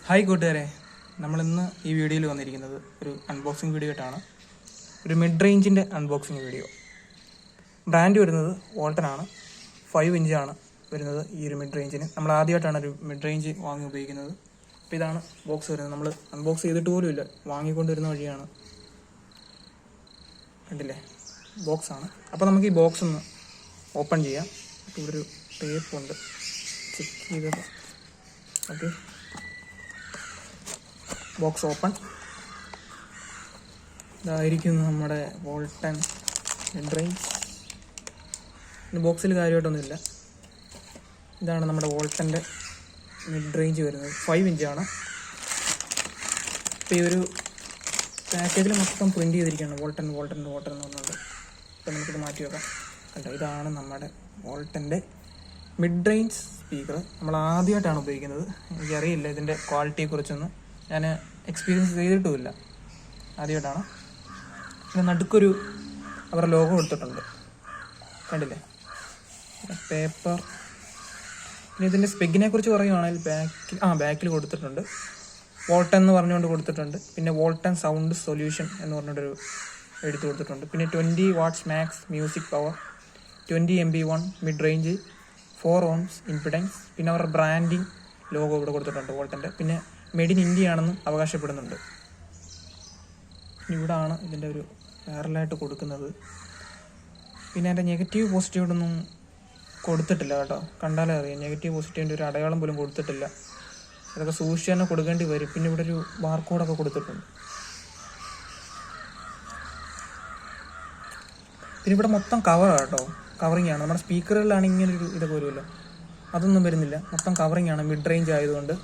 Hi കൂട്ടുകാരെ, നമ്മളിന്ന് ഈ വീഡിയോയിൽ വന്നിരിക്കുന്നത് ഒരു അൺബോക്സിങ് വീഡിയോ ആയിട്ടാണ്. ഒരു മിഡ് റേഞ്ചിൻ്റെ അൺബോക്സിങ് വീഡിയോ. ബ്രാൻഡ് വരുന്നത് വോൾട്ടനാണ്. 5 ഇഞ്ചാണ് വരുന്നത് ഈ ഒരു മിഡ് റേഞ്ചിന്. നമ്മൾ ആദ്യമായിട്ടാണ് ഒരു മിഡ് റേഞ്ച് വാങ്ങി ഉപയോഗിക്കുന്നത്. അപ്പോൾ ഇതാണ് ബോക്സ് വരുന്നത്. നമ്മൾ അൺബോക്സ് ചെയ്തിട്ട് പോലും ഇല്ല, വാങ്ങിക്കൊണ്ട് വരുന്ന വഴിയാണ്. കണ്ടില്ലേ, ബോക്സാണ്. അപ്പോൾ നമുക്ക് ഈ ബോക്സ് ഒന്ന് ഓപ്പൺ ചെയ്യാം. അപ്പോൾ ഇവിടെ ഒരു ടേപ്പുണ്ട്, ചെക്ക് ചെയ്തത്. Okay, box open. ഇതായിരിക്കുന്നു നമ്മുടെ വോൾട്ടൻ മിഡ് റേഞ്ച്. ബോക്സിൽ കാര്യമായിട്ടൊന്നുമില്ല. ഇതാണ് നമ്മുടെ വോൾട്ടൻ്റെ മിഡ് റേഞ്ച് വരുന്നത്. 5 ഇഞ്ചാണ്. ഇപ്പോൾ ഈ ഒരു പാക്കേജിൽ മൊത്തം പ്രിൻറ്റ് ചെയ്തിരിക്കുകയാണ് വോൾട്ടൻ എന്ന് പറഞ്ഞുകൊണ്ട്. അപ്പോൾ നമുക്കിത് മാറ്റി വെക്കാം. കണ്ടോ, ഇതാണ് നമ്മുടെ വോൾട്ടൻ്റെ മിഡ് റേഞ്ച് സ്പീക്കർ. നമ്മൾ ആദ്യമായിട്ടാണ് ഉപയോഗിക്കുന്നത്. എനിക്കറിയില്ല ഇതിൻ്റെ ക്വാളിറ്റിയെക്കുറിച്ചൊന്നും, ഞാൻ എക്സ്പീരിയൻസ് ചെയ്തിട്ടുമില്ല, ആദ്യമായിട്ടാണ്. പിന്നെ നടുക്കൊരു അവരുടെ ലോഗോ കൊടുത്തിട്ടുണ്ട്, കണ്ടില്ലേ, പേപ്പർ. പിന്നെ ഇതിൻ്റെ സ്പെക്കിനെ കുറിച്ച് പറയുകയാണെങ്കിൽ ബാക്കിൽ കൊടുത്തിട്ടുണ്ട്, വോൾട്ടൻ എന്ന് പറഞ്ഞുകൊണ്ട് കൊടുത്തിട്ടുണ്ട്. പിന്നെ വോൾട്ടൻ സൗണ്ട് സൊല്യൂഷൻ എന്ന് പറഞ്ഞിട്ടൊരു എടുത്ത് കൊടുത്തിട്ടുണ്ട്. പിന്നെ 20 watts max music power, 20 MP1 mid range, 4 ohms impedance. പിന്നെ അവരുടെ ബ്രാൻഡിങ് ലോഗോ ഇവിടെ കൊടുത്തിട്ടുണ്ട് വോൾട്ടൻ്റെ. പിന്നെ മെയ്ഡ് ഇൻ ഇന്ത്യ ആണെന്നും അവകാശപ്പെടുന്നുണ്ട്. ഇവിടാണ് ഇതിൻ്റെ ഒരു വൈറലായിട്ട് കൊടുക്കുന്നത്. പിന്നെ അതിൻ്റെ നെഗറ്റീവ് പോസിറ്റീവൊന്നും കൊടുത്തിട്ടില്ല കേട്ടോ, കണ്ടാലേ അറിയാം. നെഗറ്റീവ് പോസിറ്റീവിൻ്റെ ഒരു അടയാളം പോലും കൊടുത്തിട്ടില്ല. അതൊക്കെ സൂക്ഷിച്ച് തന്നെ കൊടുക്കേണ്ടി വരും. പിന്നെ ഇവിടെ ഒരു ബാർകോഡൊക്കെ കൊടുത്തിട്ടുണ്ട്. പിന്നെ ഇവിടെ മൊത്തം കവറാണ് കേട്ടോ, കവറിങ് ആണ്. നമ്മുടെ സ്പീക്കറുകളിലാണ് ഇങ്ങനൊരു ഇതൊക്കെ വരുമല്ലോ, അതൊന്നും വരുന്നില്ല. മൊത്തം കവറിങ് ആണ്, മിഡ് റേഞ്ച് ആയതുകൊണ്ട്.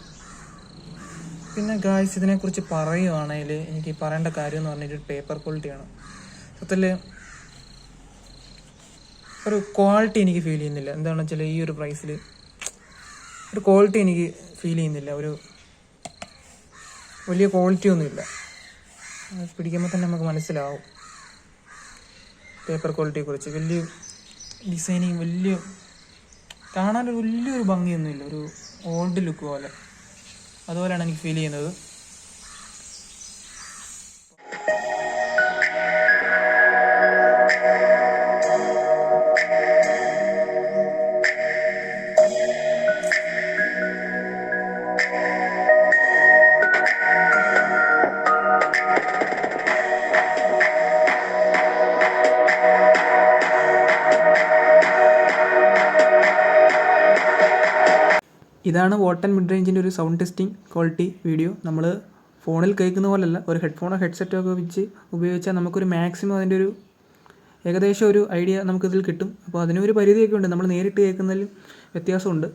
പിന്നെ ഗായ്സ്, ഇതിനെക്കുറിച്ച് പറയുകയാണെങ്കിൽ എനിക്ക് പറയേണ്ട കാര്യം എന്ന് പറഞ്ഞാൽ ഒരു പേപ്പർ ക്വാളിറ്റിയാണ്. സത്യത്തിൽ ഒരു ക്വാളിറ്റി എനിക്ക് ഫീൽ ചെയ്യുന്നില്ല. എന്താണെന്ന് വെച്ചാൽ ഈ ഒരു പ്രൈസിൽ ഒരു ക്വാളിറ്റി എനിക്ക് ഫീൽ ചെയ്യുന്നില്ല. ഒരു വലിയ ക്വാളിറ്റി ഒന്നുമില്ല. പിടിക്കുമ്പോൾ തന്നെ നമുക്ക് മനസ്സിലാവും പേപ്പർ ക്വാളിറ്റിയെക്കുറിച്ച്. വലിയ ഡിസൈനിങ്, വലിയ കാണാനൊരു വലിയൊരു ഭംഗിയൊന്നുമില്ല, ഒരു ഓൾഡ് ലുക്ക് പോലെ. അതുപോലെയാണ് എനിക്ക് ഫീൽ ചെയ്യുന്നത്. ഇതാണ് വോൾട്ടൻ മിഡ് റേഞ്ചിൻ്റെ ഒരു സൗണ്ട് ടെസ്റ്റിംഗ് ക്വാളിറ്റി വീഡിയോ. നമ്മൾ ഫോണിൽ കേൾക്കുന്ന പോലെയല്ല, ഒരു ഹെഡ്ഫോണോ ഹെഡ്സെറ്റോ ഒക്കെ വെച്ച് ഉപയോഗിച്ചാൽ നമുക്കൊരു മാക്സിമം അതിൻ്റെ ഒരു ഏകദേശം ഒരു ഐഡിയ നമുക്കിതിൽ കിട്ടും. അപ്പോൾ അതിനൊരു പരിധിയൊക്കെ ഉണ്ട്, നമ്മൾ നേരിട്ട് കേൾക്കുന്നതിലും വ്യത്യാസമുണ്ട്.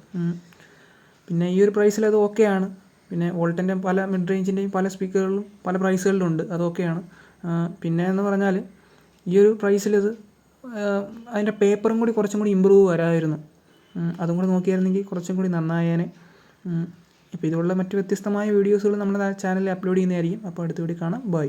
പിന്നെ ഈ ഒരു പ്രൈസിൽ അത് ഓക്കെയാണ്. പിന്നെ വോൾട്ടൻ്റെ പല മിഡ് റേഞ്ചിൻ്റെയും പല സ്പീക്കറുകളിലും പല പ്രൈസുകളിലും ഉണ്ട്, അത് ഓക്കെയാണ്. പിന്നെ എന്ന് പറഞ്ഞാൽ ഈ ഒരു പ്രൈസിലത് അതിൻ്റെ പേപ്പറും കൂടി കുറച്ചും കൂടി ഇമ്പ്രൂവ് വരാമായിരുന്നു. അതും കൂടി നോക്കിയായിരുന്നെങ്കിൽ കുറച്ചും കൂടി നന്നായേനെ. ഇപ്പോൾ ഇതുപോലുള്ള മറ്റ് വ്യത്യസ്തമായ വീഡിയോസുകൾ നമ്മുടെ ചാനലിൽ അപ്ലോഡ് ചെയ്യുന്നതായിരിക്കും. അപ്പോൾ അടുത്ത വീഡിയോ കാണാം. ബൈ.